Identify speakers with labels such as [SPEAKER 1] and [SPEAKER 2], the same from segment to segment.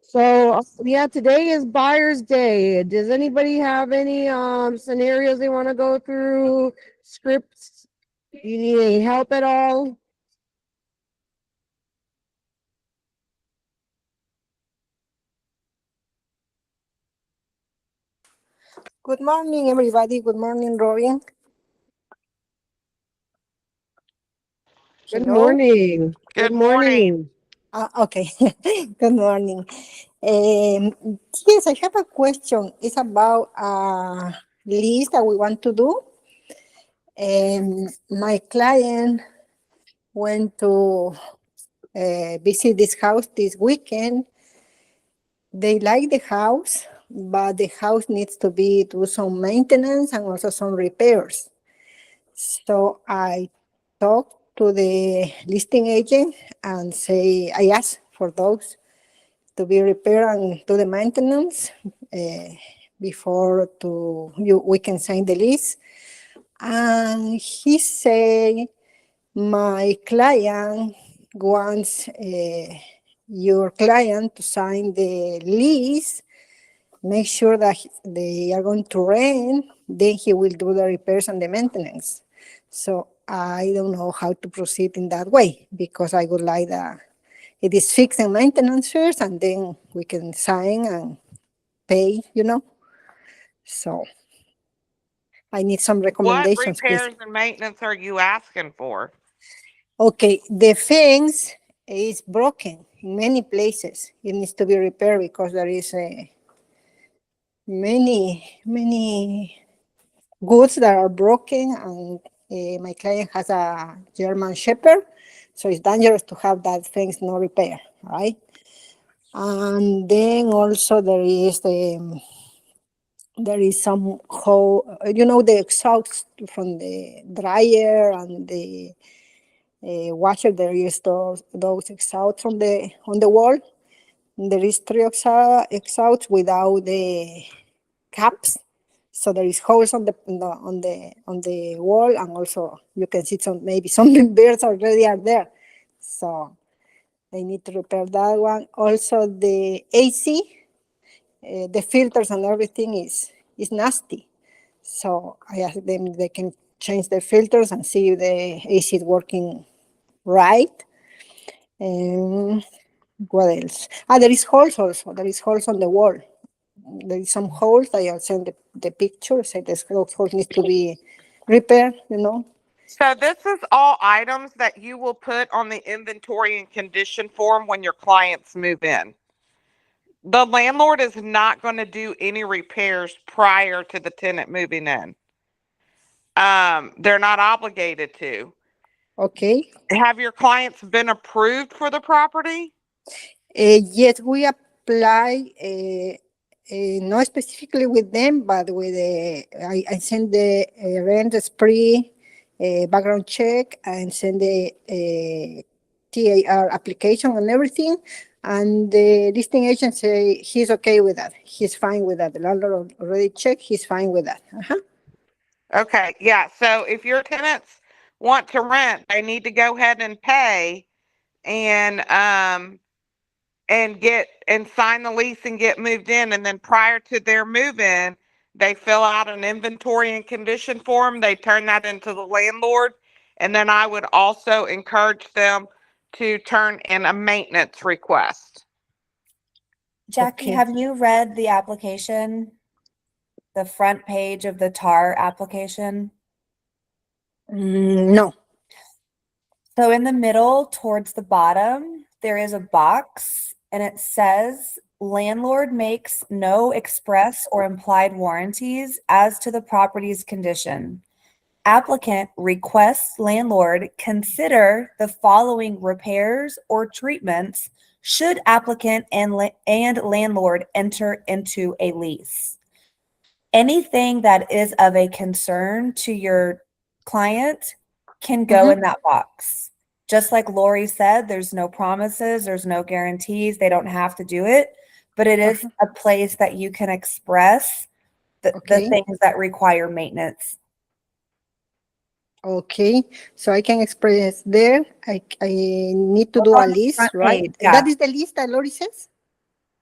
[SPEAKER 1] So yeah, today is Buyer's Day. Does anybody have any scenarios they want to go through? Scripts? You need any help at all?
[SPEAKER 2] Good morning, everybody. Good morning, Robin.
[SPEAKER 1] Good
[SPEAKER 2] Hello.
[SPEAKER 1] morning. Good
[SPEAKER 3] Good morning.
[SPEAKER 1] morning.
[SPEAKER 2] Okay. Good morning. Yes, I have a question. It's about a lease that we want to do. My client went to visit this house this weekend. They like the house, but the house needs to be do some maintenance and also some repairs. So I talked to the listing agent and say I asked for those to be repaired and do the maintenance before we can sign the lease. And he say my client wants your client to sign the lease, make sure that they are going to rent, then he will do the repairs and the maintenance. So I don't know how to proceed in that way, because I would like that it is fixed and maintenance first, and then we can sign and pay. So I need some
[SPEAKER 3] What
[SPEAKER 2] recommendations, please.
[SPEAKER 3] repairs and maintenance are you asking for?
[SPEAKER 2] Okay, the fence is broken in many places. It needs to be repaired because there is many goods that are broken, and my client has a German Shepherd, so it's dangerous to have that fence no repair, right? And then also there is some hole, the exhaust from the dryer and the washer. There is those exhausts on the wall. There is three exhausts without the caps. So there is holes on the wall, and also you can see maybe some birds already are there. So I need to repair that one. Also the AC, the filters and everything is nasty. So I asked them if they can change the filters and see if the AC is working right. And what else? There is holes also. There is holes on the wall. There is some holes. I'll send the picture. Say those holes need to be repaired.
[SPEAKER 3] So this is all items that you will put on the inventory and condition form when your clients move in. The landlord is not going to do any repairs prior to the tenant moving in. They're not obligated to.
[SPEAKER 2] Okay.
[SPEAKER 3] Have your clients been approved for the property?
[SPEAKER 2] Yes, we apply, not specifically with them, but with I send the rent spree background check, and send the TAR application and everything. And the listing agent say he's okay with that. He's fine with that. The landlord already checked. He's fine with that.
[SPEAKER 3] Okay, yeah. So if your tenants want to rent, they need to go ahead and pay and get and sign the lease and get moved in. And then prior to their move in, they fill out an inventory and condition form. They turn that into the landlord. And then I would also encourage them to turn in a maintenance request.
[SPEAKER 4] Jackie,
[SPEAKER 2] Okay.
[SPEAKER 4] have you read the application? The front page of the TAR application?
[SPEAKER 2] No.
[SPEAKER 4] So in the middle towards the bottom, there is a box and it says landlord makes no express or implied warranties as to the property's condition. Applicant requests landlord consider the following repairs or treatments should applicant and landlord enter into a lease. Anything that is of a concern to your client can go in that box. Just like Lori said, there's no promises, there's no guarantees, they don't have to do it, but it is a place that you can express the things that require maintenance.
[SPEAKER 2] Okay, so I can express there. I need to do a list, right?
[SPEAKER 4] Yeah.
[SPEAKER 2] That is the list that Lori says?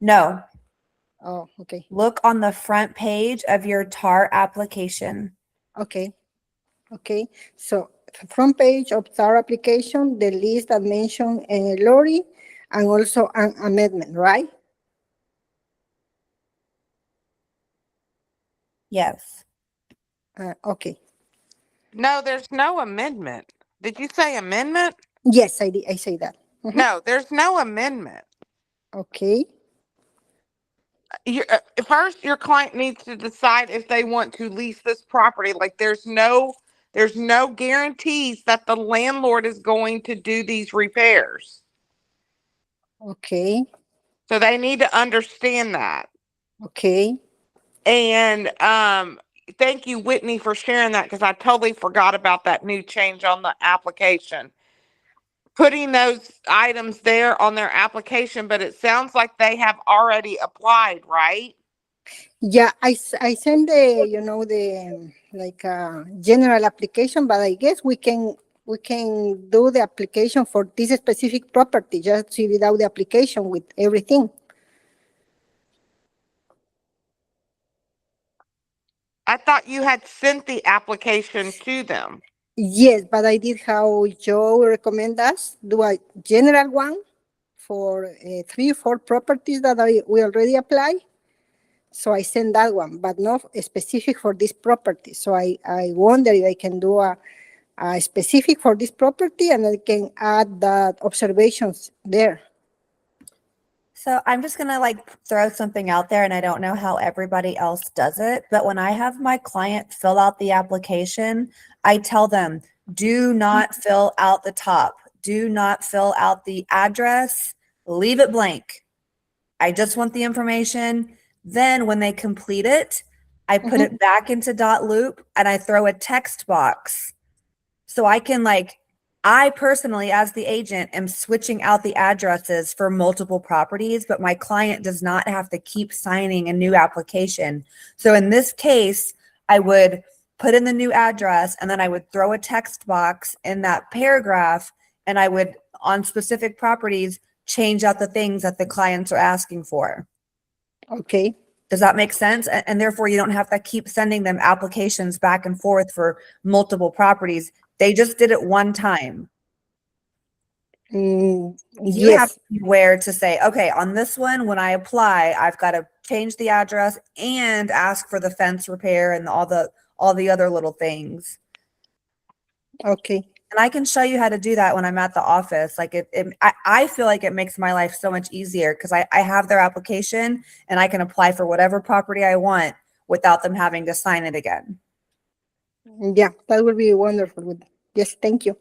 [SPEAKER 4] No,
[SPEAKER 2] Oh, okay,
[SPEAKER 4] look on the front page of your TAR application.
[SPEAKER 2] okay, okay. So front page of our application, the list that mentioned Lori, and also an amendment, right?
[SPEAKER 4] Yes.
[SPEAKER 2] Okay.
[SPEAKER 3] No, there's no amendment. Did you say amendment?
[SPEAKER 2] Yes, I did. I say that. Mhm.
[SPEAKER 3] No, there's no amendment.
[SPEAKER 2] Okay.
[SPEAKER 3] First, your client needs to decide if they want to lease this property. Like there's no guarantees that the landlord is going to do these repairs.
[SPEAKER 2] Okay.
[SPEAKER 3] So they need to understand that.
[SPEAKER 2] Okay.
[SPEAKER 3] And thank you, Whitney, for sharing that because I totally forgot about that new change on the application. Putting those items there on their application, but it sounds like they have already applied, right?
[SPEAKER 2] Yeah, I send the, like general application, but I guess we can do the application for this specific property, just fill it out the application with everything.
[SPEAKER 3] I thought you had sent the application to them.
[SPEAKER 2] Yes, but I did how Joe recommend us do a general one for 3 or 4 properties that we already apply. So I send that one, but not specific for this property. So I wonder if I can do a specific for this property and I can add that observations there.
[SPEAKER 4] So I'm just going to like throw something out there, and I don't know how everybody else does it, but when I have my client fill out the application, I tell them, do not fill out the top. Do not fill out the address. Leave it blank. I just want the information. Then when they complete it, I put it back into dot loop and I throw a text box. So I can I personally, as the agent, am switching out the addresses for multiple properties, but my client does not have to keep signing a new application. So in this case, I would put in the new address and then I would throw a text box in that paragraph and I would, on specific properties, change out the things that the clients are asking for.
[SPEAKER 2] Okay.
[SPEAKER 4] Does that make sense? And therefore, you don't have to keep sending them applications back and forth for multiple properties. They just did it one time. You have
[SPEAKER 2] Yes.
[SPEAKER 4] to be aware to say, okay, on this one, when I apply, I've got to change the address and ask for the fence repair and all the other little things.
[SPEAKER 2] Okay.
[SPEAKER 4] And I can show you how to do that when I'm at the office. Like I feel like it makes my life so much easier because I have their application and I can apply for whatever property I want without them having to sign it again.
[SPEAKER 2] Yeah, that would be wonderful. Yes, thank you.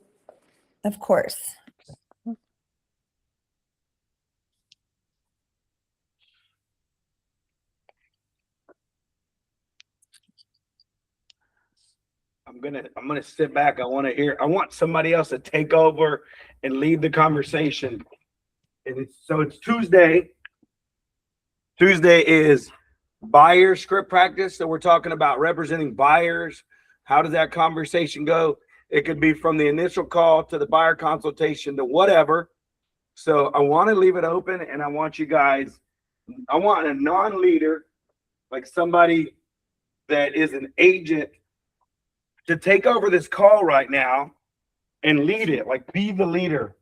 [SPEAKER 4] Of course.
[SPEAKER 5] I'm gonna sit back. I want somebody else to take over and lead the conversation. And it's Tuesday. Tuesday is buyer script practice. So we're talking about representing buyers. How does that conversation go? It could be from the initial call to the buyer consultation to whatever. So I want to leave it open and I want a non-leader, like somebody that is an agent, to take over this call right now and lead it, like be the leader.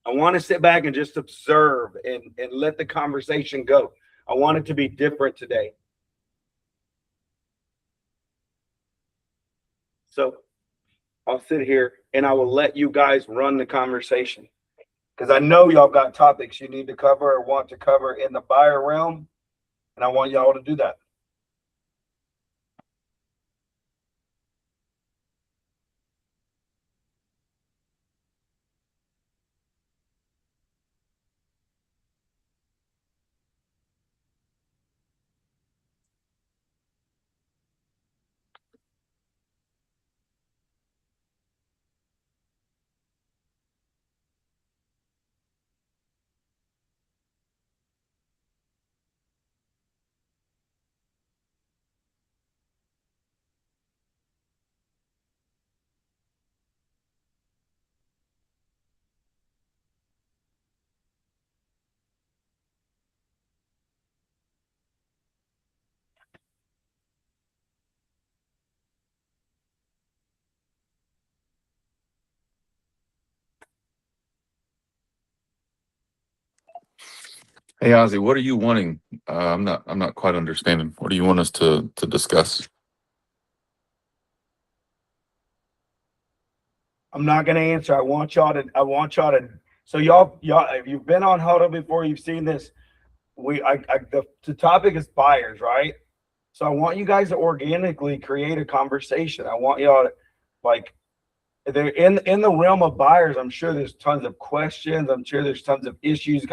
[SPEAKER 5] I want to sit back and just observe and let the conversation go. I want it to be different today. So I'll sit here and I will let you guys run the conversation because I know y'all got topics you need to cover or want to cover in the buyer realm, and I want y'all to do that.
[SPEAKER 6] Hey Ozzy, what are you wanting? I'm not quite understanding. What do you want us to discuss?
[SPEAKER 5] I'm not gonna answer. I want y'all to, so y'all, if you've been on Huddle before, you've seen this. The topic is buyers, right? So I want you guys to organically create a conversation. I want y'all to, like, they're in the realm of buyers. I'm sure there's tons of questions. I'm sure there's tons of issues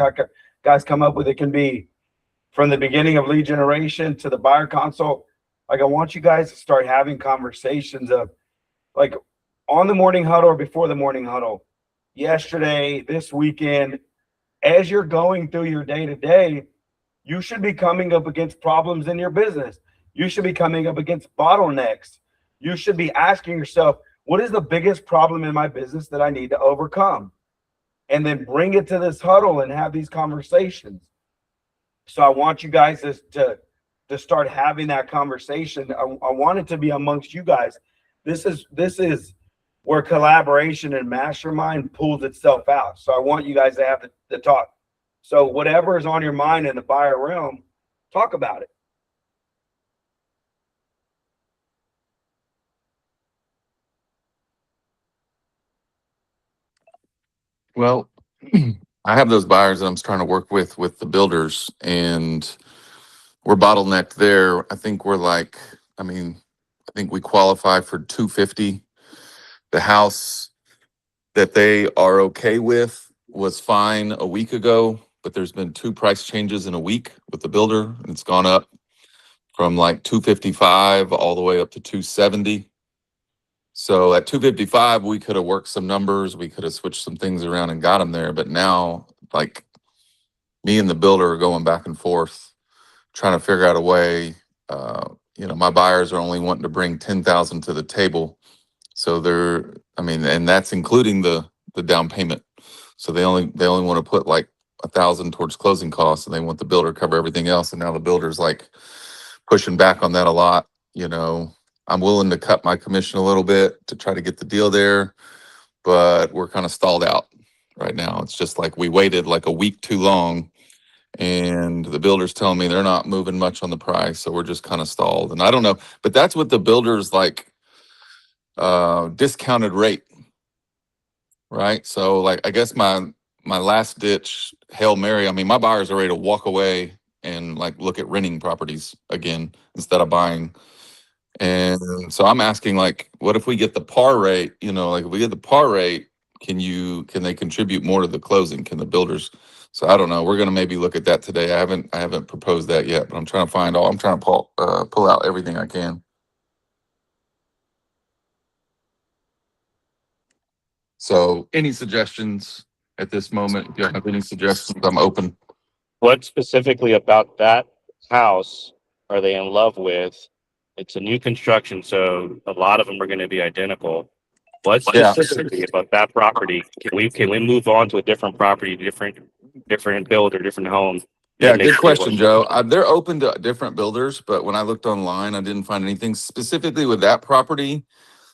[SPEAKER 5] guys come up with. It can be from the beginning of lead generation to the buyer console. Like, I want you guys to start having conversations of, like, on the morning huddle or before the morning huddle, yesterday, this weekend, as you're going through your day to day, you should be coming up against problems in your business. You should be coming up against bottlenecks. You should be asking yourself, what is the biggest problem in my business that I need to overcome? And then bring it to this huddle and have these conversations. So I want you guys to start having that conversation. I want it to be amongst you guys. This is where collaboration and mastermind pulls itself out. So I want you guys to have the talk. So whatever is on your mind in the buyer realm, talk about it.
[SPEAKER 6] Well, I have those buyers that I'm trying to work with the builders, and we're bottlenecked there. I think I think we qualify for 250. The house that they are okay with was fine a week ago, but there's been 2 price changes in a week with the builder, and it's gone up from like 255 all the way up to 270. So at 255, we could have worked some numbers, we could have switched some things around and got them there. But now, like, me and the builder are going back and forth, trying to figure out a way. My buyers are only wanting to bring 10,000 to the table. So and that's including the down payment. So they only want to put like 1,000 towards closing costs, and they want the builder to cover everything else. And now the builder's like pushing back on that a lot. I'm willing to cut my commission a little bit to try to get the deal there, but we're kind of stalled out right now. It's just like we waited like a week too long, and the builder's telling me they're not moving much on the price, so we're just kind of stalled. And I don't know, but that's what the builder's like discounted rate, right? So like, I guess my last ditch Hail Mary, I mean, my buyers are ready to walk away and like look at renting properties again instead of buying. And so I'm asking, like, what if we get the par rate? Like, if we get the par rate, can they contribute more to the closing? Can the builders? So I don't know. We're gonna maybe look at that today. I haven't proposed that yet, but I'm trying to pull out everything I can. So any suggestions at this moment? If you have any suggestions, I'm open.
[SPEAKER 7] What specifically about that house are they in love with? It's a new construction, so a lot of them are going to be identical. What
[SPEAKER 6] Yeah.
[SPEAKER 7] specifically about that property can we move on to a different property, different builder, different home?
[SPEAKER 6] Yeah, good question, Joe. They're open to different builders, but when I looked online, I didn't find anything specifically with that property.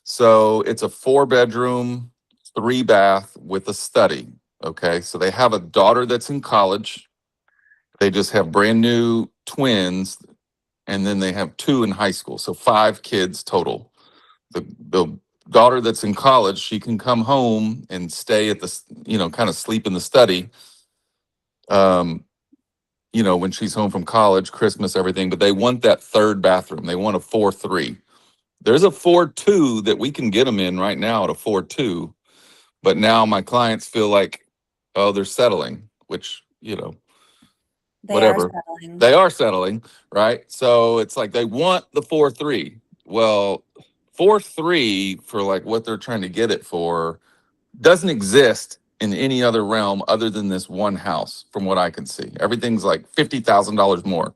[SPEAKER 6] So it's a 4-bedroom, 3-bath with a study. Okay, so they have a daughter that's in college. They just have brand new twins, and then they have 2 in high school. So 5 kids total. The daughter that's in college, she can come home and stay at the, kind of sleep in the study. When she's home from college, Christmas, everything, but they want that 3rd bathroom. They want a 4-3. There's a 4-2 that we can get them in right now at a 4-2, but now my clients feel like, oh, they're settling, which, whatever. They are settling, right? So it's like they want the 4-3. Well, 4-3 for like what they're trying to get it for doesn't exist in any other realm other than this one house, from what I can see. Everything's like $50,000 more.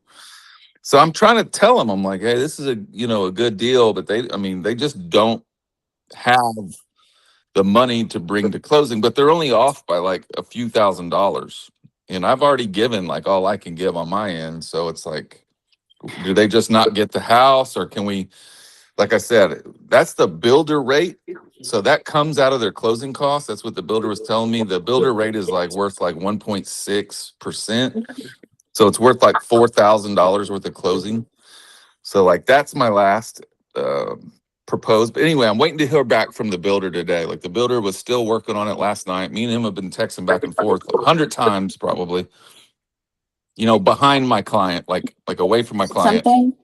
[SPEAKER 6] So I'm trying to tell them, I'm like, hey, this is a good deal, but they just don't have the money to bring to closing, but they're only off by like a few $1,000s. And I've already given like all I can give on my end. So it's like, do they just not get the house, or can we, like I said, that's the builder rate. So that comes out of their closing costs. That's what the builder was telling me. The builder rate is like worth like 1.6%. So it's worth like $4,000 worth of closing. So like that's my last proposed. But anyway, I'm waiting to hear back from the builder today. Like the builder was still working on it last night. Me and him have been texting back and forth 100 times probably. You know, behind my client, like away from my client.
[SPEAKER 8] Something.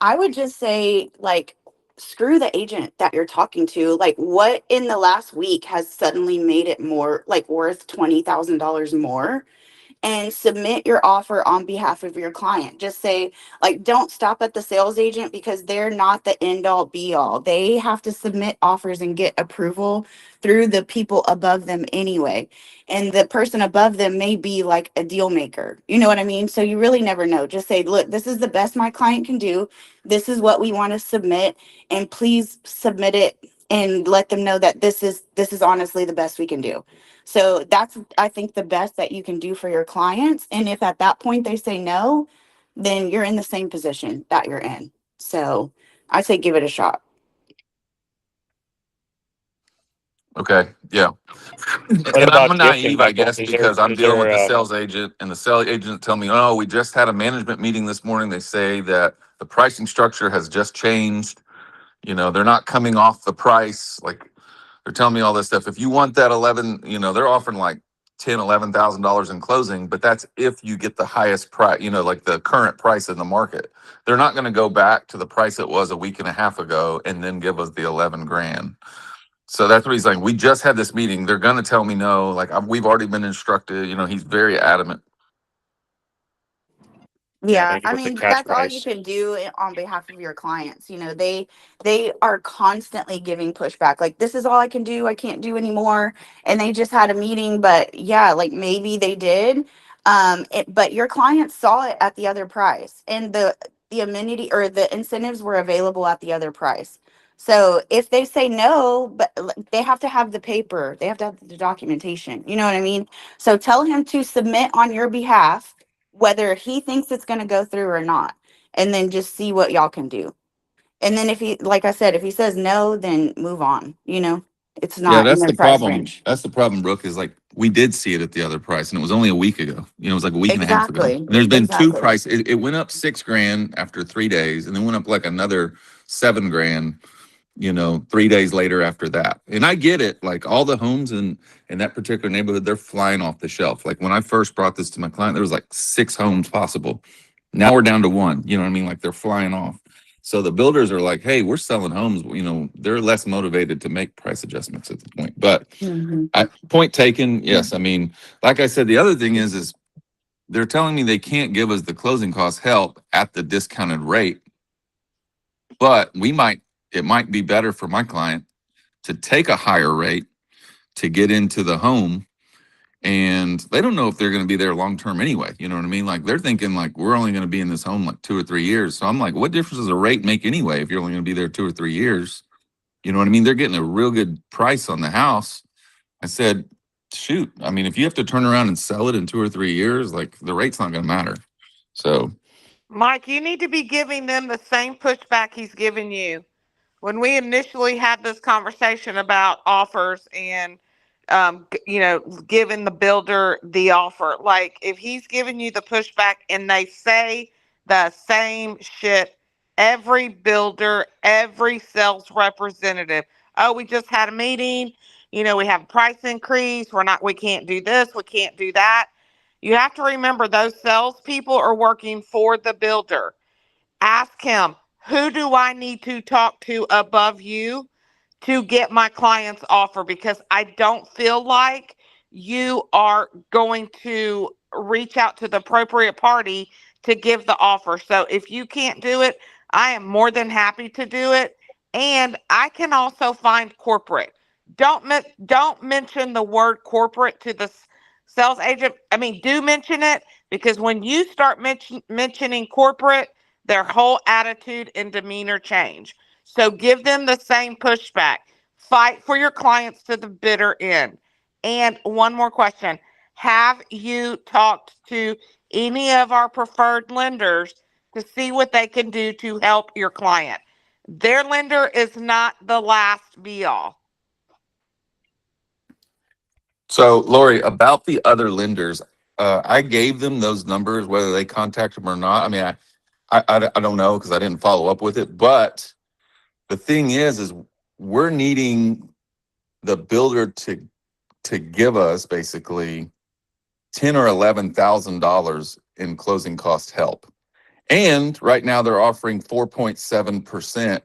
[SPEAKER 8] I would just say, like, screw the agent that you're talking to. Like, what in the last week has suddenly made it more, like, worth $20,000 more? And submit your offer on behalf of your client. Just say, like, don't stop at the sales agent because they're not the end all be all. They have to submit offers and get approval through the people above them anyway. And the person above them may be like a deal maker. You know what I mean? So you really never know. Just say, look, this is the best my client can do. This is what we want to submit. And please submit it and let them know that this is honestly the best we can do. So that's, I think, the best that you can do for your clients. And if at that point they say no, then you're in the same position that you're in. So I say give it a shot.
[SPEAKER 6] Okay, yeah.
[SPEAKER 7] What
[SPEAKER 6] And
[SPEAKER 7] about
[SPEAKER 6] I'm
[SPEAKER 7] gifting,
[SPEAKER 6] naive, I
[SPEAKER 7] Michael?
[SPEAKER 6] guess, because I'm
[SPEAKER 7] Is
[SPEAKER 6] dealing with
[SPEAKER 7] there
[SPEAKER 6] the sales agent, and the sales agent tell me, oh, we just had a management meeting this morning. They say that the pricing structure has just changed. You know, they're not coming off the price. Like they're telling me all this stuff. If you want that 11, you know, they're offering like $11,000 in closing, but that's if you get the highest price, you know, like the current price in the market. They're not going to go back to the price it was a week and a half ago and then give us the 11 grand. So that's what he's like. We just had this meeting. They're going to tell me no. Like we've already been instructed. You know, he's very adamant.
[SPEAKER 7] yeah,
[SPEAKER 8] Yeah,
[SPEAKER 7] they
[SPEAKER 8] I
[SPEAKER 7] with the
[SPEAKER 8] mean,
[SPEAKER 7] cash
[SPEAKER 8] that's all you
[SPEAKER 7] price?
[SPEAKER 8] can do on behalf of your clients. You know, they are constantly giving pushback. Like, this is all I can do. I can't do anymore. And they just had a meeting, but yeah, like maybe they did. But your clients saw it at the other price, and the amenity or the incentives were available at the other price. So if they say no, but they have to have the paper, they have to have the documentation. You know what I mean? So tell him to submit on your behalf whether he thinks it's going to go through or not, and then just see what y'all can do. And then if he, like I said, if he says no, then move on. You know, it's
[SPEAKER 6] Yeah,
[SPEAKER 8] not in
[SPEAKER 6] that's
[SPEAKER 8] their
[SPEAKER 6] the
[SPEAKER 8] price
[SPEAKER 6] problem.
[SPEAKER 8] range.
[SPEAKER 6] That's the problem, Brooke, is like we did see it at the other price and it was only a week ago. You know, it was like a week and a half ago.
[SPEAKER 8] Exactly.
[SPEAKER 6] And there's been two
[SPEAKER 8] Exactly.
[SPEAKER 6] price. It went up 6 grand after 3 days and then went up like another 7 grand, you know, 3 days later after that. And I get it. Like all the homes in that particular neighborhood, they're flying off the shelf. Like when I first brought this to my client, there was like 6 homes possible. Now we're down to 1. You know what I mean? Like they're flying off. So the builders are like, hey, we're selling homes. You know, they're less motivated to make price adjustments at the point. But
[SPEAKER 8] Hmm.
[SPEAKER 6] point taken. Yes. I mean, like I said, the other thing is they're telling me they can't give us the closing cost help at the discounted rate, but it might be better for my client to take a higher rate to get into the home. And they don't know if they're going to be there long term anyway. You know what I mean? Like they're thinking like we're only going to be in this home like 2 or 3 years. So I'm like, what difference does a rate make anyway if you're only going to be there 2 or 3 years? You know what I mean? They're getting a real good price on the house. I said, shoot, I mean, if you have to turn around and sell it in 2 or 3 years, like the rate's not going to matter. So
[SPEAKER 3] Mike, you need to be giving them the same pushback he's giving you. When we initially had this conversation about offers and you know, giving the builder the offer, like if he's giving you the pushback and they say the same shit, every builder, every sales representative, oh, we just had a meeting, you know, we have a price increase, we can't do this, we can't do that. You have to remember those salespeople are working for the builder. Ask him, who do I need to talk to above you to get my client's offer? Because I don't feel like you are going to reach out to the appropriate party to give the offer. So if you can't do it, I am more than happy to do it. And I can also find corporate. Don't mention the word corporate to the sales agent. I mean, do mention it, because when you start mentioning corporate, their whole attitude and demeanor change. So give them the same pushback. Fight for your clients to the bitter end. And one more question. Have you talked to any of our preferred lenders to see what they can do to help your client? Their lender is not the last be all.
[SPEAKER 6] Lori, about the other lenders, I gave them those numbers, whether they contact them or not. I mean, I don't know because I didn't follow up with it. But the thing is we're needing the builder to give us basically $10,000 or $11,000 in closing cost help. And right now they're offering 4.7%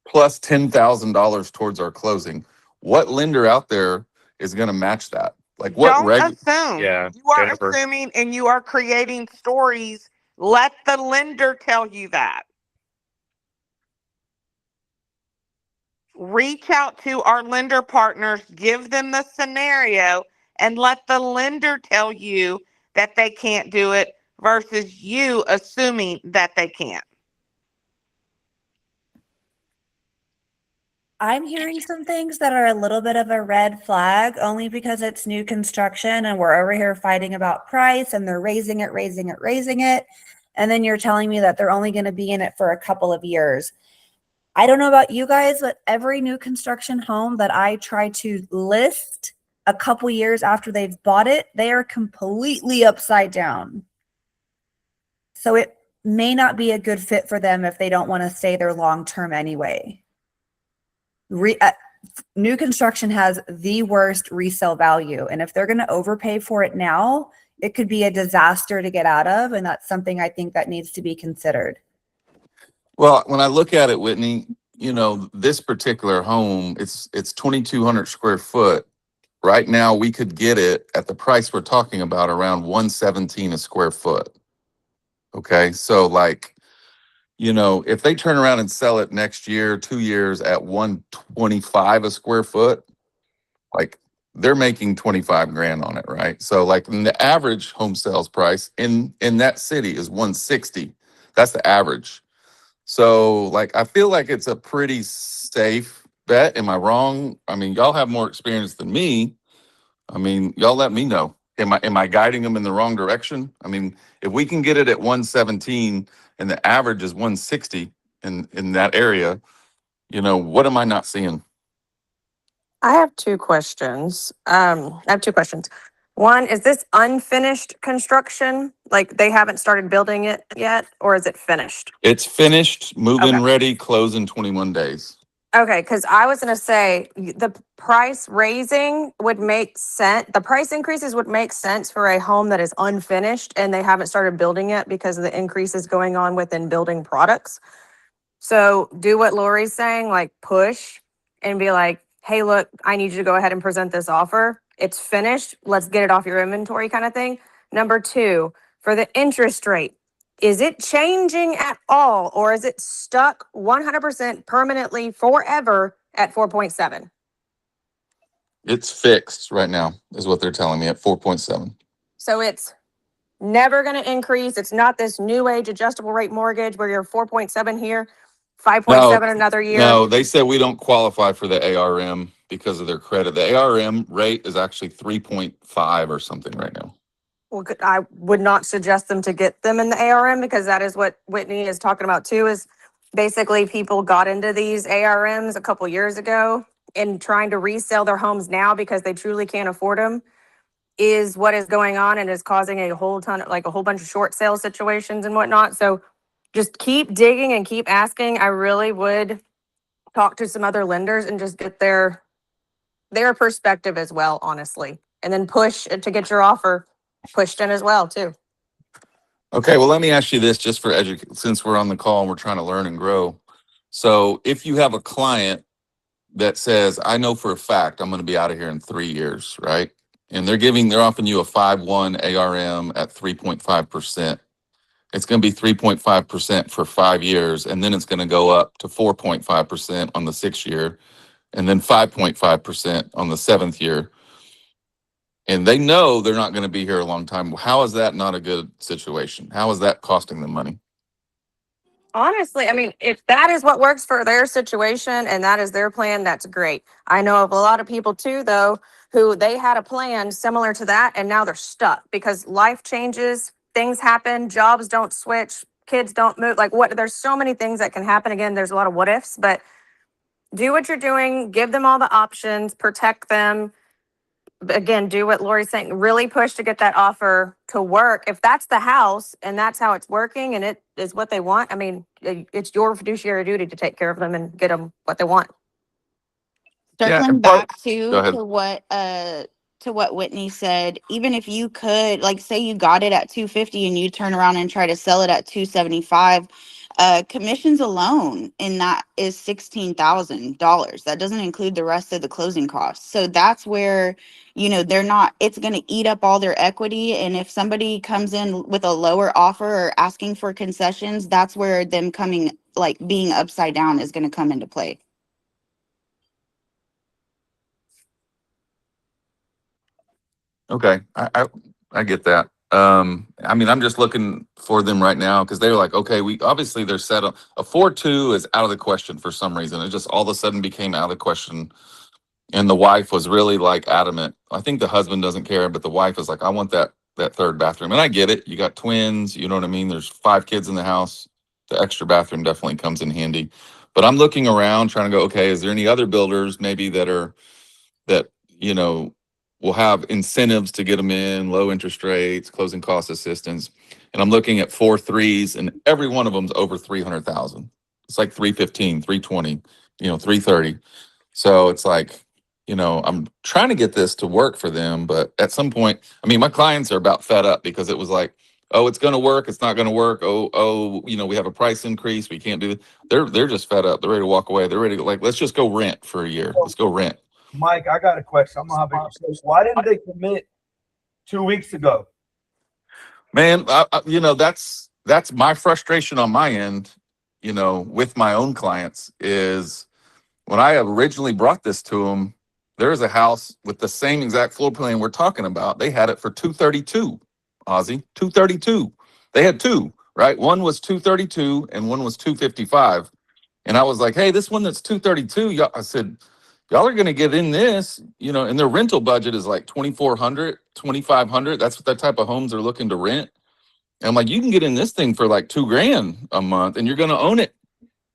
[SPEAKER 6] plus $10,000 towards our closing. What lender out there is going to match that? Like what
[SPEAKER 3] Don't assume.
[SPEAKER 7] Yeah,
[SPEAKER 3] You are
[SPEAKER 7] Jennifer.
[SPEAKER 3] assuming and you are creating stories. Let the lender tell you that. Reach out to our lender partners, give them the scenario, and let the lender tell you that they can't do it versus you assuming that they can't.
[SPEAKER 4] I'm hearing some things that are a little bit of a red flag only because it's new construction and we're over here fighting about price and they're raising it. And then you're telling me that they're only going to be in it for a couple of years. I don't know about you guys, but every new construction home that I try to list a couple years after they've bought it, they are completely upside down. So it may not be a good fit for them if they don't want to stay there long term anyway. New construction has the worst resale value. And if they're going to overpay for it now, it could be a disaster to get out of. And that's something I think that needs to be considered.
[SPEAKER 6] Well, when I look at it, Whitney, you know, this particular home, it's 2,200 square foot. Right now, we could get it at the price we're talking about around 117 a square foot. Okay, so like, you know, if they turn around and sell it next year, 2 years at 125 a square foot, like they're making 25 grand on it, right? So like the average home sales price in that city is 160. That's the average. So like I feel like it's a pretty safe bet. Am I wrong? I mean, y'all have more experience than me. I mean, y'all let me know. Am I guiding them in the wrong direction? I mean, if we can get it at 117 and the average is 160 in that area, you know, what am I not seeing?
[SPEAKER 9] I have two questions. I have two questions. One, is this unfinished construction? Like they haven't started building it yet, or is it finished?
[SPEAKER 6] It's finished, move-in
[SPEAKER 9] Okay.
[SPEAKER 6] ready, close in 21 days.
[SPEAKER 9] Okay, because I was gonna say the price raising would make sense. The price increases would make sense for a home that is unfinished and they haven't started building yet because of the increases going on within building products. So do what Lori's saying, like push and be like, hey, look, I need you to go ahead and present this offer. It's finished. Let's get it off your inventory kind of thing. Number two, for the interest rate, is it changing at all or is it stuck 100% permanently forever at 4.7?
[SPEAKER 6] It's fixed right now, is what they're telling me at 4.7.
[SPEAKER 9] So it's never going to increase. It's not this new age adjustable rate mortgage where you're 4.7 here, 5.7 another year.
[SPEAKER 6] No, they said we don't qualify for the ARM because of their credit. The ARM rate is actually 3.5 or something right now.
[SPEAKER 9] Well, I would not suggest them to get them in the ARM because that is what Whitney is talking about too, is basically people got into these ARMs a couple years ago and trying to resell their homes now because they truly can't afford them is what is going on and is causing a whole bunch of short sale situations and whatnot. So just keep digging and keep asking. I really would talk to some other lenders and just get their perspective as well, honestly, and then push to get your offer pushed in as well too.
[SPEAKER 6] Okay, well, let me ask you this just for since we're on the call and we're trying to learn and grow. So if you have a client that says, I know for a fact I'm going to be out of here in 3 years, right? And they're offering you a 5.1 ARM at 3.5%. It's going to be 3.5% for 5 years, and then it's going to go up to 4.5% on the 6th year, and then 5.5% on the 7th year. And they know they're not going to be here a long time. How is that not a good situation? How is that costing them money?
[SPEAKER 9] Honestly, I mean, if that is what works for their situation and that is their plan, that's great. I know of a lot of people too, though, who they had a plan similar to that and now they're stuck because life changes, things happen, jobs don't switch, kids don't move. There's so many things that can happen. Again, there's a lot of what ifs, but do what you're doing, give them all the options, protect them. again, do what Lori's saying, really push to get that offer to work. If that's the house and that's how it's working and it is what they want, I mean, it's your fiduciary duty to take care of them and get them what they want.
[SPEAKER 6] Yeah,
[SPEAKER 8] Circling
[SPEAKER 6] and part,
[SPEAKER 8] back
[SPEAKER 6] go ahead.
[SPEAKER 8] to what Whitney said, even if you could, like, say you got it at 250 and you turn around and try to sell it at 275, commissions alone in that is $16,000. That doesn't include the rest of the closing costs. So that's where, you know, it's going to eat up all their equity. And if somebody comes in with a lower offer or asking for concessions, that's where them coming, like being upside down, is going to come into play.
[SPEAKER 6] Okay, I get that. I mean, I'm just looking for them right now because they're like, okay, we obviously they're set up. A 4-2 is out of the question for some reason. It just all of a sudden became out of the question. And the wife was really like adamant. I think the husband doesn't care, but the wife is like, I want that third bathroom. And I get it. You got twins, you know what I mean? There's 5 kids in the house. The extra bathroom definitely comes in handy. But I'm looking around trying to go, okay, is there any other builders maybe that, you know, will have incentives to get them in, low interest rates, closing cost assistance. And I'm looking at 4 3s and every one of them's over 300,000. It's like 315, 320, you know, 330. So it's like, you know, I'm trying to get this to work for them, but at some point, I mean, my clients are about fed up because it was like, oh, it's going to work. It's not going to work. Oh, you know, we have a price increase. We can't do it. They're just fed up. They're ready to walk away. They're ready to like, let's just go rent for a year. Let's go rent.
[SPEAKER 5] Mike, I got a question. I'm gonna have a, why didn't they commit 2 weeks ago?
[SPEAKER 6] Man, you know, that's my frustration on my end, you know, with my own clients is when I originally brought this to them, there's a house with the same exact floor plan we're talking about. They had it for 232, Ozzy, 232. They had 2, right? One was 232 and one was 255. And I was like, hey, this one that's 232, I said, y'all are going to get in this, you know, and their rental budget is like 2,400, 2,500. That's what that type of homes are looking to rent. And I'm like, you can get in this thing for like $2,000 a month and you're going to own it,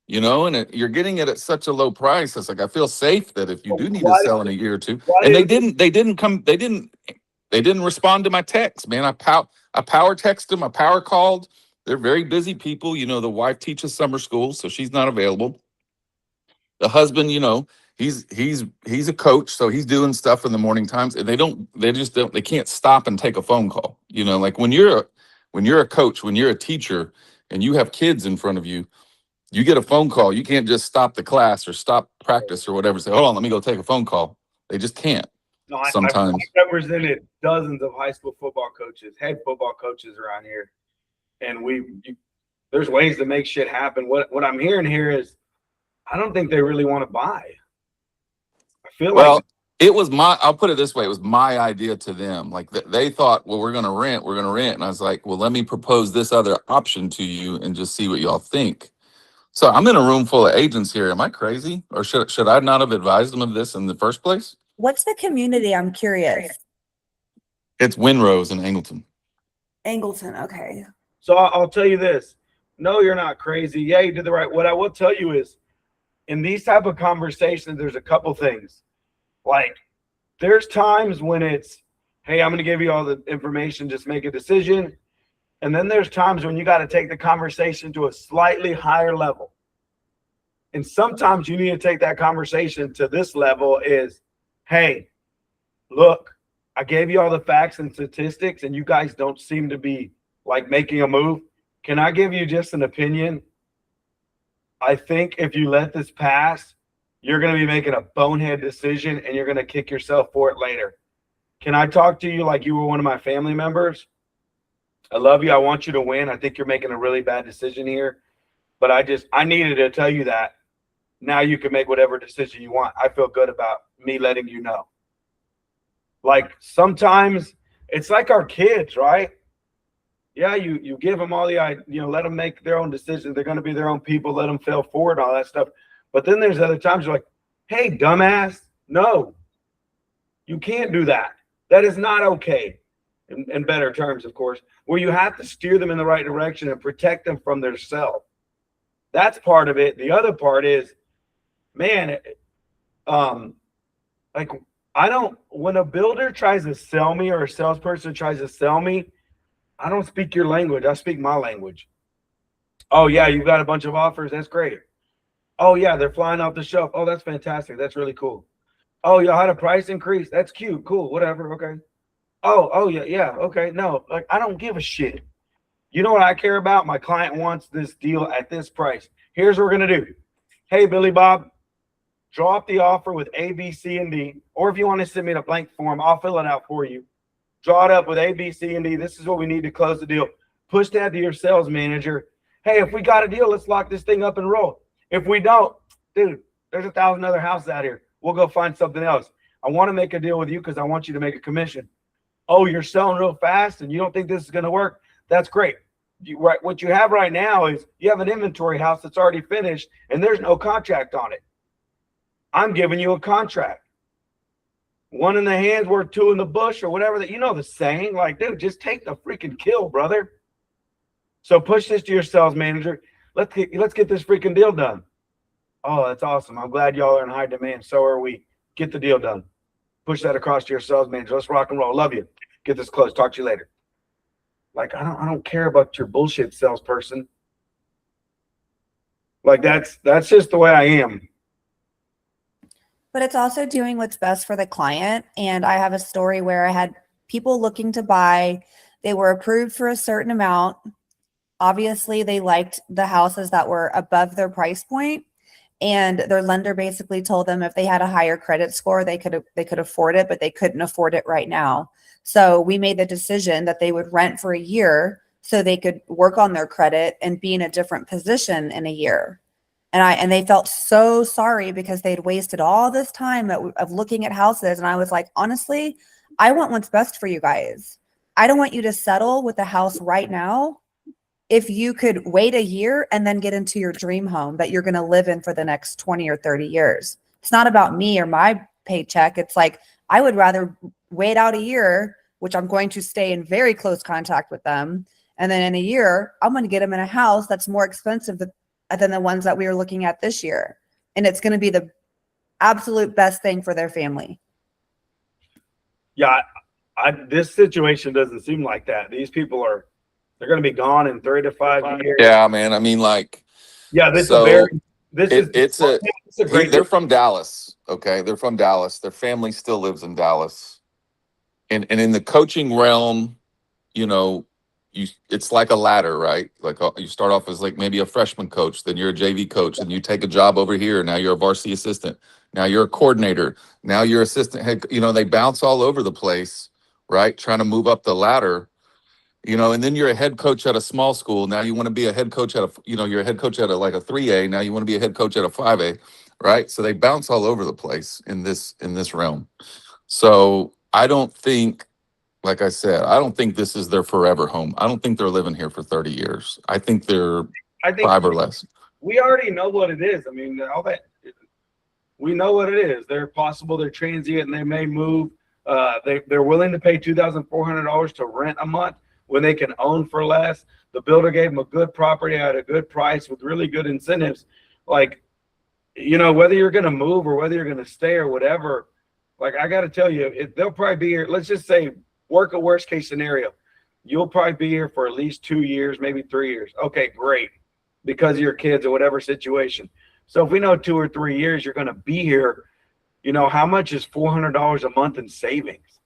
[SPEAKER 6] you know, and you're getting it at such a low price. It's like, I feel safe that if you do need to sell in a year or two, and they didn't respond to my text, man. I power texted them. I power called. They're very busy people. You know, the wife teaches summer school, so she's not available. The husband, you know, he's a coach, so he's doing stuff in the morning times, and they can't stop and take a phone call. You know, like when you're a coach, when you're a teacher and you have kids in front of you, you get a phone call. You can't just stop the class or stop practice or whatever. Say, hold on, let me go take a phone call. They just can't.
[SPEAKER 5] No,
[SPEAKER 6] Sometimes.
[SPEAKER 5] I represented dozens of high school football coaches, head football coaches around here, and there's ways to make shit happen. What I'm hearing here is, I don't think they really want to buy. I feel like
[SPEAKER 6] it was I'll put it this way. It was my idea to them. Like they thought, well, we're going to rent. And I was like, well, let me propose this other option to you and just see what y'all think. So I'm in a room full of agents here. Am I crazy? Or should I not have advised them of this in the first place?
[SPEAKER 4] What's the community? I'm curious.
[SPEAKER 6] It's Winrose in Angleton.
[SPEAKER 4] Angleton, okay.
[SPEAKER 5] So I'll tell you this. No, you're not crazy. Yeah, you did the right. What I will tell you is, in these type of conversations, there's a couple things. Like, there's times when it's, hey, I'm going to give you all the information, just make a decision. And then there's times when you got to take the conversation to a slightly higher level. And sometimes you need to take that conversation to this level is, hey, look, I gave you all the facts and statistics and you guys don't seem to be like making a move. Can I give you just an opinion? I think if you let this pass, you're going to be making a bonehead decision and you're going to kick yourself for it later. Can I talk to you like you were one of my family members? I love you. I want you to win. I think you're making a really bad decision here, but I needed to tell you that. Now you can make whatever decision you want. I feel good about me letting you know. Like sometimes it's like our kids, right? Yeah, you give them all let them make their own decisions. They're going to be their own people. Let them fail forward, all that stuff. But then there's other times you're like, hey, dumbass, no, you can't do that. That is not okay. In better terms, of course, where you have to steer them in the right direction and protect them from their self. That's part of it. The other part is, man, like when a builder tries to sell me or a salesperson tries to sell me, I don't speak your language. I speak my language. Oh yeah, you've got a bunch of offers. That's great. Oh yeah, they're flying off the shelf. Oh, that's fantastic. That's really cool. Oh, y'all had a price increase. That's cute. Cool. Whatever. Okay. Oh yeah, yeah. Okay. No, like I don't give a shit. You know what I care about? My client wants this deal at this price. Here's what we're gonna do. Hey, Billy Bob, draw up the offer with A, B, C, and D. Or if you want to send me a blank form, I'll fill it out for you. Draw it up with A, B, C, and D. This is what we need to close the deal. Push that to your sales manager. Hey, if we got a deal, let's lock this thing up and roll. If we don't, dude, there's 1,000 other houses out here. We'll go find something else. I want to make a deal with you because I want you to make a commission. Oh, you're selling real fast and you don't think this is going to work? That's great. What you have right now is you have an inventory house that's already finished and there's no contract on it. I'm giving you a contract. One in the hands worth two in the bush or whatever that, you know, the saying, like, dude, just take the freaking kill, brother. So push this to your sales manager. Let's get this freaking deal done. Oh, that's awesome. I'm glad y'all are in high demand. So are we. Get the deal done. Push that across to your sales manager. Let's rock and roll. Love you. Get this closed. Talk to you later. Like, I don't care about your bullshit, salesperson. Like, that's just the way I am.
[SPEAKER 4] But it's also doing what's best for the client. And I have a story where I had people looking to buy. They were approved for a certain amount. Obviously, they liked the houses that were above their price point. And their lender basically told them if they had a higher credit score, they could afford it, but they couldn't afford it right now. So we made the decision that they would rent for a year so they could work on their credit and be in a different position in a year. And they felt so sorry because they'd wasted all this time of looking at houses. And I was like, honestly, I want what's best for you guys. I don't want you to settle with the house right now. If you could wait a year and then get into your dream home that you're going to live in for the next 20 or 30 years. It's not about me or my paycheck. It's like, I would rather wait out a year, which I'm going to stay in very close contact with them. And then in a year, I'm going to get them in a house that's more expensive than the ones that we were looking at this year. And it's going to be the absolute best thing for their family.
[SPEAKER 5] Yeah. This situation doesn't seem like that. These people they're going to be gone in 3 to 5 years.
[SPEAKER 6] Yeah, man. I mean, like,
[SPEAKER 5] yeah,
[SPEAKER 6] they're from Dallas. Okay. They're from Dallas. Their family still lives in Dallas. And in the coaching realm, you know, it's like a ladder, right? Like you start off as like maybe a freshman coach, then you're a JV coach, and you take a job over here. Now you're a varsity assistant. Now you're a coordinator. Now you're assistant head. You know, they bounce all over the place, right? Trying to move up the ladder, you know, and then you're a head coach at a small school. Now you want to be a head coach you're a head coach at like a 3A. Now you want to be a head coach at a 5A, right? So they bounce all over the place in this realm. So I don't think, like I said, I don't think this is their forever home. I don't think they're living here for 30 years. I think they're 5 or less.
[SPEAKER 5] We already know what it is. I mean, we know what it is. They're transient and they may move. They're willing to pay $2,400 to rent a month when they can own for less. The builder gave them a good property at a good price with really good incentives. Like, you know, whether you're going to move or whether you're going to stay or whatever, like, I got to tell you, they'll probably be here. Let's just say, work a worst case scenario. You'll probably be here for at least 2 years, maybe 3 years. Okay, great. Because of your kids or whatever situation. So if we know 2 or 3 years you're going to be here, you know, how much is $400 a month in savings?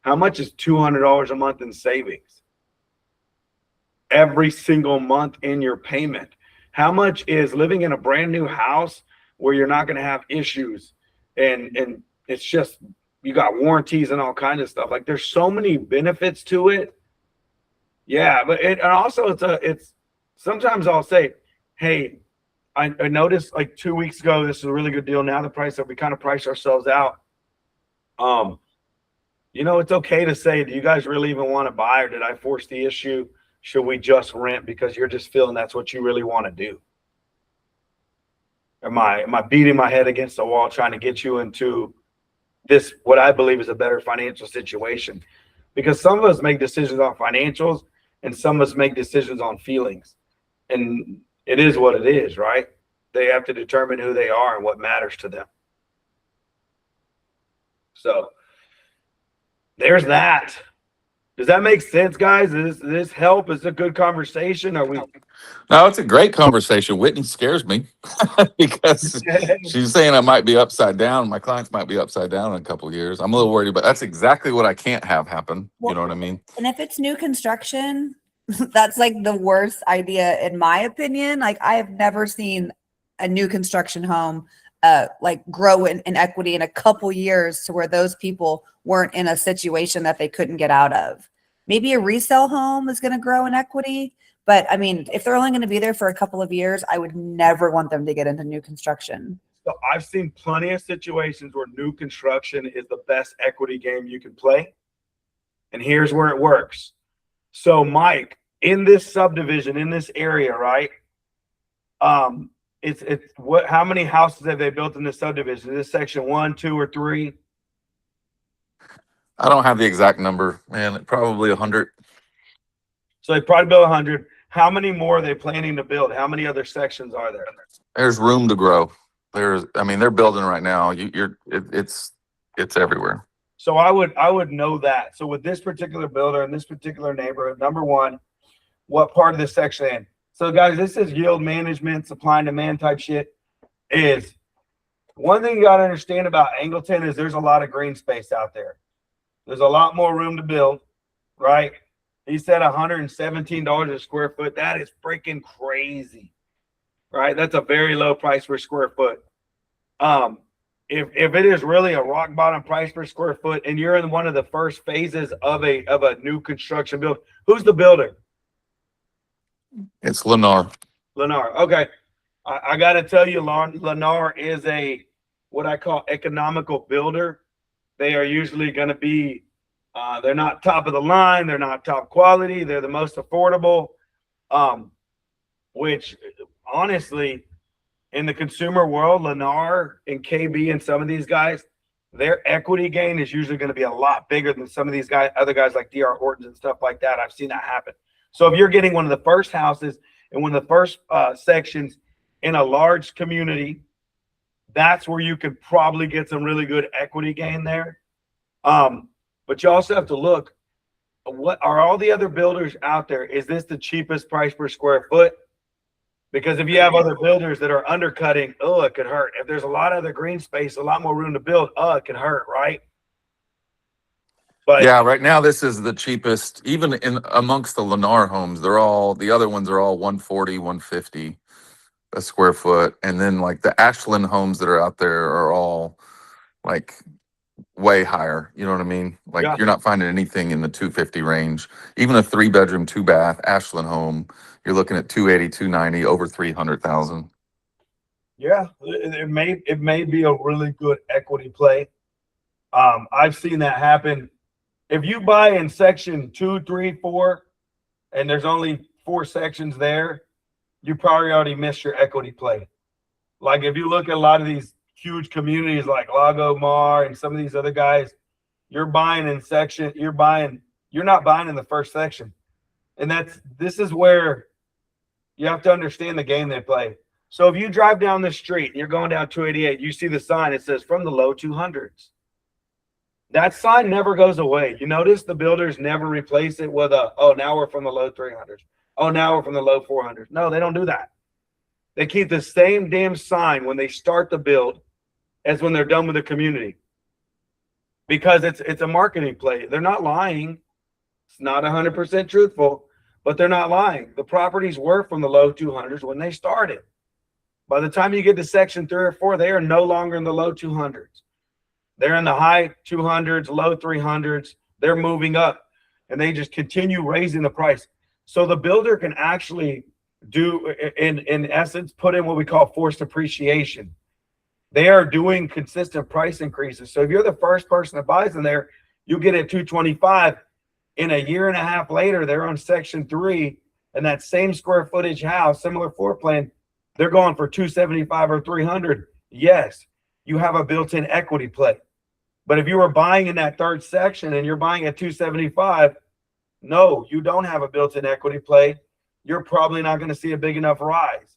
[SPEAKER 5] How much is $200 a month in savings? Every single month in your payment. How much is living in a brand new house where you're not going to have issues and it's just, you got warranties and all kinds of stuff. Like, there's so many benefits to it. Yeah, but and also it's sometimes I'll say, hey, I noticed like 2 weeks ago, this is a really good deal. Now the price that we kind of price ourselves out. You know, it's okay to say, do you guys really even want to buy, or did I force the issue? Should we just rent because you're just feeling that's what you really want to do? Am I beating my head against the wall trying to get you into this, what I believe is a better financial situation? Because some of us make decisions on financials and some of us make decisions on feelings. And it is what it is, right? They have to determine who they are and what matters to them. So there's that. Does that make sense, guys? Does this help? Is it a good conversation? Are we?
[SPEAKER 6] No, it's a great conversation. Whitney scares me because she's saying I might be upside down. My clients might be upside down in a couple of years. I'm a little worried, but that's exactly what I can't have happen. You know what I mean?
[SPEAKER 4] And if it's new construction, that's like the worst idea in my opinion. Like I have never seen a new construction home like grow in equity in a couple years to where those people weren't in a situation that they couldn't get out of. Maybe a resale home is going to grow in equity, but I mean, if they're only going to be there for a couple of years, I would never want them to get into new construction.
[SPEAKER 5] So I've seen plenty of situations where new construction is the best equity game you can play. And here's where it works. So Mike, in this subdivision, in this area, right? It's what, how many houses have they built in this subdivision? Is this section 1, 2, or 3?
[SPEAKER 6] I don't have the exact number, man. Probably 100.
[SPEAKER 5] So they probably built 100. How many more are they planning to build? How many other sections are there?
[SPEAKER 6] There's room to grow. I mean, they're building right now. It's everywhere.
[SPEAKER 5] So I would know that. So with this particular builder in this particular neighborhood, number one, what part of this section in? So guys, this is yield management, supply and demand type shit. Is one thing you got to understand about Angleton is there's a lot of green space out there. There's a lot more room to build, right? He said $117 a square foot. That is freaking crazy, right? That's a very low price per square foot. If it is really a rock bottom price per square foot and you're in one of the first phases of a new construction build, who's the builder?
[SPEAKER 6] It's Lennar.
[SPEAKER 5] Lennar. Okay. I got to tell you, Lennar is what I call economical builder. They are usually going to be, they're not top of the line. They're not top quality. They're the most affordable, which honestly, in the consumer world, Lennar and KB and some of these guys, their equity gain is usually going to be a lot bigger than some of these guys, other guys like DR Hortons and stuff like that. I've seen that happen. So if you're getting one of the first houses and one of the first sections in a large community, that's where you could probably get some really good equity gain there. But you also have to look, what are all the other builders out there? Is this the cheapest price per square foot? Because if you have other builders that are undercutting, oh, it could hurt. If there's a lot of other green space, a lot more room to build, oh, it can hurt, right? But
[SPEAKER 6] Yeah, right now this is the cheapest, even in amongst the Lennar homes. The other ones are all 140, 150 a square foot. And then like the Ashland homes that are out there are all like way higher. You know what I mean? Like
[SPEAKER 5] Yeah.
[SPEAKER 6] You're not finding anything in the 250 range. Even a 3-bedroom, 2-bath Ashland home, you're looking at 280, 290, over 300,000.
[SPEAKER 5] yeah, it may be a really good equity play. I've seen that happen. If you buy in section 2, 3, 4, and there's only 4 sections there, you probably already missed your equity play. Like if you look at a lot of these huge communities like Lago Mar and some of these other guys, you're buying in section, you're not buying in the first section. And this is where you have to understand the game they play. So if you drive down the street and you're going down 288, you see the sign, it says from the low 200s. That sign never goes away. You notice the builders never replace it with oh, now we're from the low 300s. Oh, now we're from the low 400s. No, they don't do that. They keep the same damn sign when they start the build as when they're done with the community. Because it's a marketing play. They're not lying. It's not 100% truthful, but they're not lying. The properties were from the low 200s when they started. By the time you get to section 3 or 4, they are no longer in the low 200s. They're in the high 200s, low 300s. They're moving up, and they just continue raising the price. So the builder can actually do, in essence, put in what we call forced appreciation. They are doing consistent price increases. So if you're the first person that buys in there, you get it 225. In a year and a half later, they're on section 3, and that same square footage house, similar floor plan, they're going for 275 or 300. Yes, you have a built-in equity play. But if you were buying in that third section and you're buying at 275, no, you don't have a built-in equity play. You're probably not going to see a big enough rise.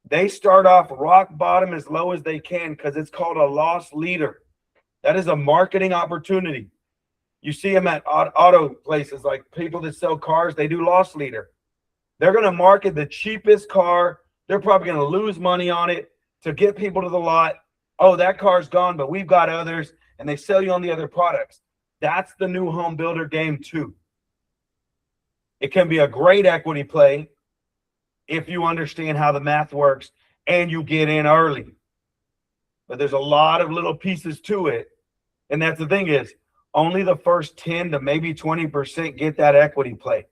[SPEAKER 5] They start off rock bottom as low as they can because it's called a loss leader. That is a marketing opportunity. You see them at auto places, like people that sell cars, they do loss leader. They're going to market the cheapest car. They're probably going to lose money on it to get people to the lot. Oh, that car's gone, but we've got others, and they sell you on the other products. That's the new home builder game too. It can be a great equity play if you understand how the math works and you get in early. But there's a lot of little pieces to it. And that's the thing is, only the first 10 to maybe 20% get that equity play.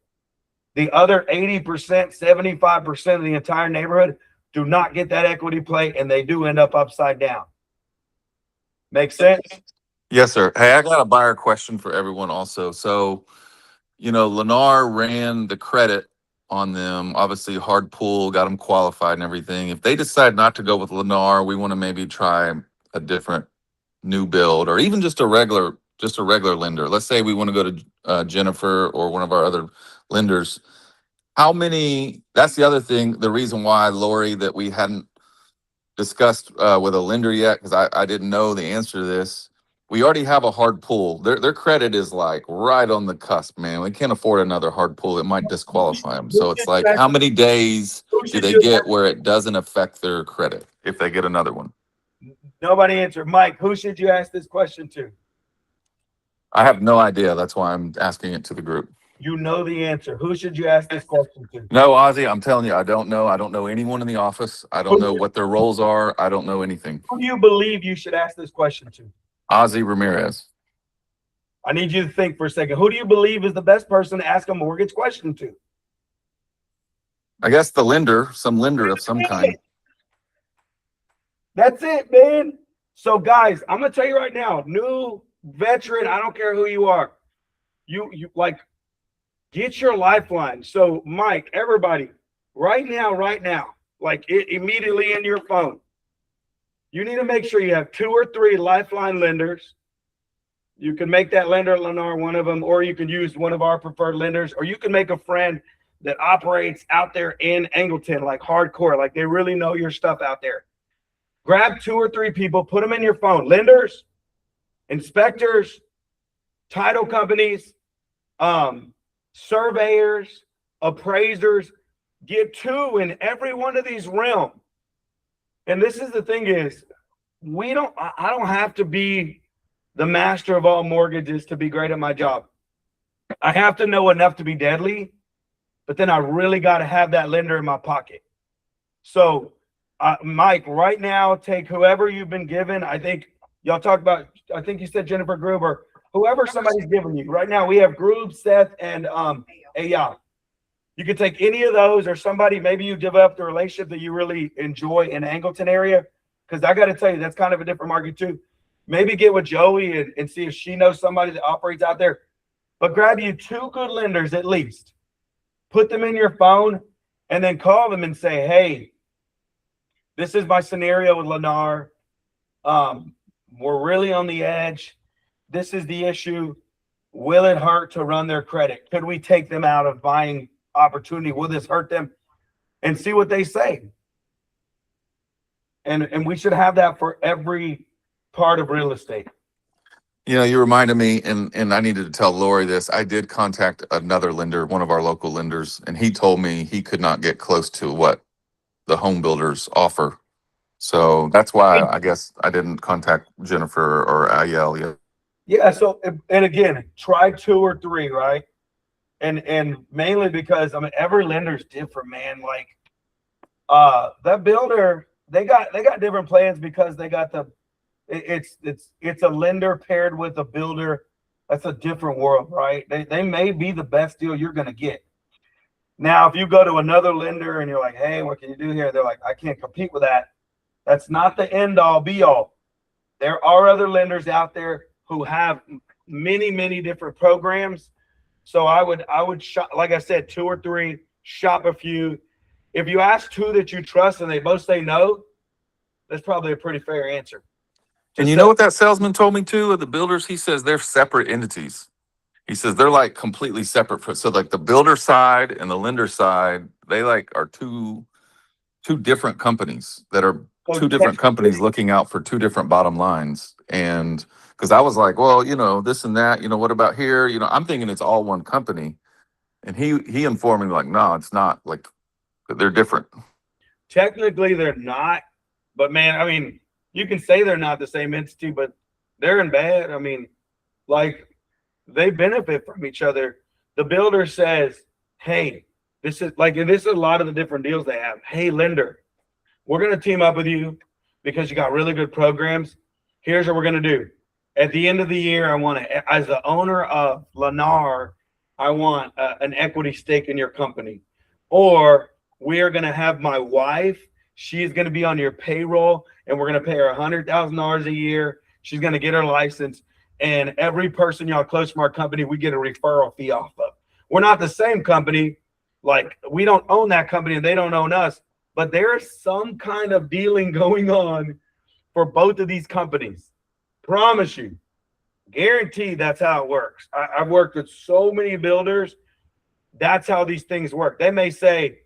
[SPEAKER 5] The other 80%, 75% of the entire neighborhood do not get that equity play, and they do end up upside down. Make sense?
[SPEAKER 6] Yes, sir. Hey, I got a buyer question for everyone also. So, you know, Lennar ran the credit on them, obviously hard pull, got them qualified and everything. If they decide not to go with Lennar, we want to maybe try a different new build, or even just a regular lender. Let's say we want to go to Jennifer or one of our other lenders. How many, that's the other thing, the reason why, Lori, that we hadn't discussed with a lender yet, because I didn't know the answer to this. We already have a hard pull. Their credit is like right on the cusp, man. We can't afford another hard pull. It might disqualify them. So it's like, how many days do they get where it doesn't affect their credit if they get another one?
[SPEAKER 5] Nobody answered. Mike, who should you ask this question to?
[SPEAKER 6] I have no idea. That's why I'm asking it to the group.
[SPEAKER 5] You know the answer. Who should you ask this question to?
[SPEAKER 6] No, Ozzy, I'm telling you, I don't know. I don't know anyone in the office. I don't know what their roles are. I don't know anything.
[SPEAKER 5] Who do you believe you should ask this question to?
[SPEAKER 6] Ozzy Ramirez.
[SPEAKER 5] I need you to think for a second. Who do you believe is the best person to ask a mortgage question to?
[SPEAKER 6] I guess the lender, some lender of some kind.
[SPEAKER 5] That's it, man. So guys, I'm gonna tell you right now, new veteran, I don't care who you are, you like, get your lifeline. So Mike, everybody, right now, like immediately in your phone, you need to make sure you have 2 or 3 lifeline lenders. You can make that lender Lennar one of them, or you can use one of our preferred lenders, or you can make a friend that operates out there in Angleton, like hardcore, like they really know your stuff out there. Grab 2 or 3 people, put them in your phone. Lenders, inspectors, title companies, surveyors, appraisers. Get 2 in every one of these realms. And this is the thing is, I don't have to be the master of all mortgages to be great at my job. I have to know enough to be deadly, but then I really got to have that lender in my pocket. So Mike, right now, take whoever you've been given. I think y'all talked about, I think you said Jennifer Gruber, whoever somebody's given you. Right now, we have Grube, Seth, and AEA. You can take any of those, or somebody, maybe you developed a relationship that you really enjoy in the Angleton area. Because I got to tell you, that's kind of a different market too. Maybe get with Joey and see if she knows somebody that operates out there. But grab you 2 good lenders at least. Put them in your phone and then call them and say, hey, this is my scenario with Lennar. We're really on the edge. This is the issue. Will it hurt to run their credit? Could we take them out of buying opportunity? Will this hurt them? And see what they say. And we should have that for every part of real estate.
[SPEAKER 6] You know, you reminded me, and I needed to tell Lori this. I did contact another lender, one of our local lenders, and he told me he could not get close to what the home builders offer. So that's why I guess I didn't contact Jennifer or Ayel yet.
[SPEAKER 5] Yeah. So, and again, try 2 or 3, right? And mainly because, I mean, every lender's different, man. Like, that builder, they got different plans because they got it's a lender paired with a builder. That's a different world, right? They may be the best deal you're going to get. Now, if you go to another lender and you're like, hey, what can you do here? They're like, I can't compete with that. That's not the end all be all. There are other lenders out there who have many different programs. So I would shop, like I said, 2 or 3, shop a few. If you ask 2 that you trust and they both say no, that's probably a pretty fair answer.
[SPEAKER 6] And you know what that salesman told me too of the builders? He says they're separate entities. He says they're like completely separate. So like the builder side and the lender side, they like are two different companies that are two different companies looking out for two different bottom lines. And because I was like, well, you know, this and that, you know, what about here? You know, I'm thinking it's all one company. And he informed me like, no, it's not. Like, they're different.
[SPEAKER 5] Technically, they're not. But man, I mean, you can say they're not the same entity, but they're in bad. I mean, like, they benefit from each other. The builder says, hey, this is a lot of the different deals they have. Hey, lender, we're going to team up with you because you got really good programs. Here's what we're going to do. At the end of the year, I want to, as the owner of Lennar, I want an equity stake in your company. Or we are going to have my wife. She's going to be on your payroll, and we're going to pay her $100,000 a year. She's going to get her license. And every person y'all close from our company, we get a referral fee off of. We're not the same company. Like, we don't own that company and they don't own us. But there's some kind of dealing going on for both of these companies. Promise you. Guaranteed that's how it works. I've worked with so many builders. That's how these things work. They may say,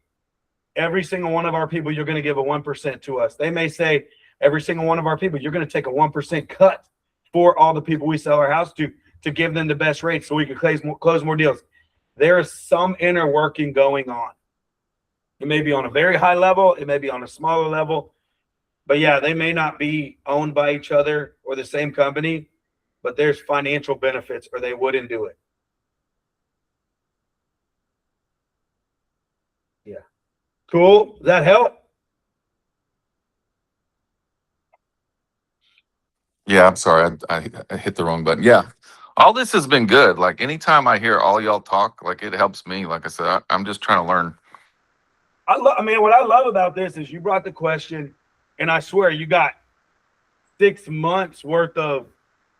[SPEAKER 5] every single one of our people, you're going to give a 1% to us. They may say, every single one of our people, you're going to take a 1% cut for all the people we sell our house to give them the best rates so we can close more deals. There is some inner working going on. It may be on a very high level. It may be on a smaller level. But yeah, they may not be owned by each other or the same company, but there's financial benefits or they wouldn't do it. Yeah. Cool. Does that help?
[SPEAKER 6] Yeah, I'm sorry. I hit the wrong button. Yeah. All this has been good. Like, anytime I hear all y'all talk, like, it helps me. Like I said, I'm just trying to learn.
[SPEAKER 5] I mean, what I love about this is you brought the question, and I swear you got 6 months worth of,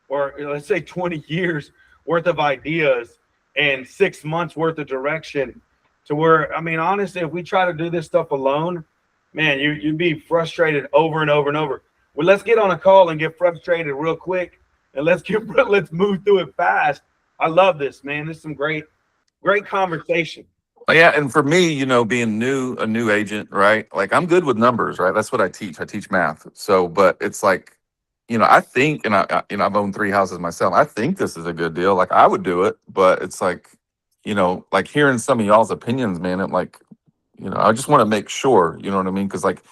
[SPEAKER 5] or let's say 20 years worth of ideas and 6 months worth of direction to where, I mean, honestly, if we try to do this stuff alone, man, you'd be frustrated over and over and over. Well, let's get on a call and get frustrated real quick, and let's move through it fast. I love this, man. This is some great conversation.
[SPEAKER 6] Yeah, and for me, you know, being a new agent, right? Like, I'm good with numbers, right? That's what I teach. I teach math. So, but it's like, you know, I think, and I've owned 3 houses myself. I think this is a good deal. Like, I would do it, but it's like, you know, like hearing some of y'all's opinions, man. It like, you know, I just want to make sure, you know what I mean? Because like,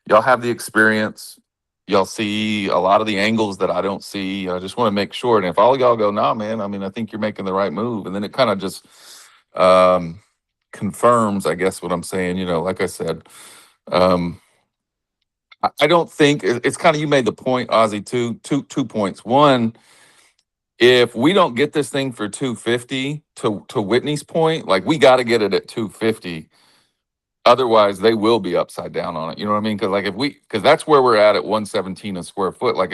[SPEAKER 6] y'all have the experience. Y'all see a lot of the angles that I don't see. I just want to make sure. And if all y'all go, nah, man, I mean, I think you're making the right move. And then it kind of just, confirms, I guess, what I'm saying. You know, like I said, I don't think it's kind of, you made the point, Ozzy, two points. One, if we don't get this thing for 250, to Whitney's point, like, we got to get it at 250. Otherwise, they will be upside down on it. You know what I mean? Because that's where we're at 117 a square foot. Like,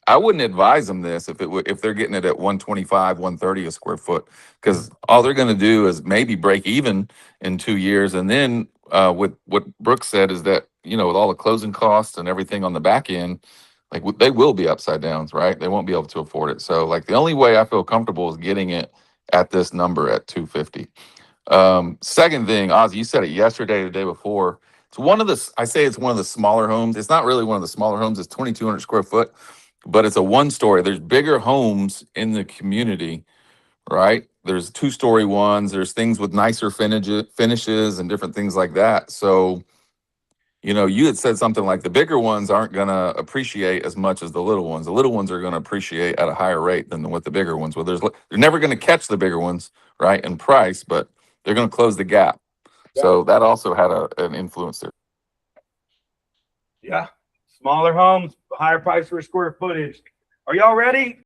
[SPEAKER 6] I wouldn't advise them this if they're getting it at 125, 130 a square foot, because all they're going to do is maybe break even in 2 years. And then what Brooks said is that, you know, with all the closing costs and everything on the back end, like, they will be upside downs, right? They won't be able to afford it. So like, the only way I feel comfortable is getting it at this number at 250. Second thing, Ozzy, you said it yesterday, the day before. It's one of the smaller homes. It's not really one of the smaller homes. It's 2,200 square foot, but it's a 1-story. There's bigger homes in the community, right? There's 2-story ones. There's things with nicer finishes and different things like that. So, you know, you had said something like the bigger ones aren't going to appreciate as much as the little ones. The little ones are going to appreciate at a higher rate than what the bigger ones will. They're never going to catch the bigger ones, right, in price, but they're going to close the gap. So that also had an influence there.
[SPEAKER 5] Yeah. Smaller homes, higher price per square footage. Are y'all ready?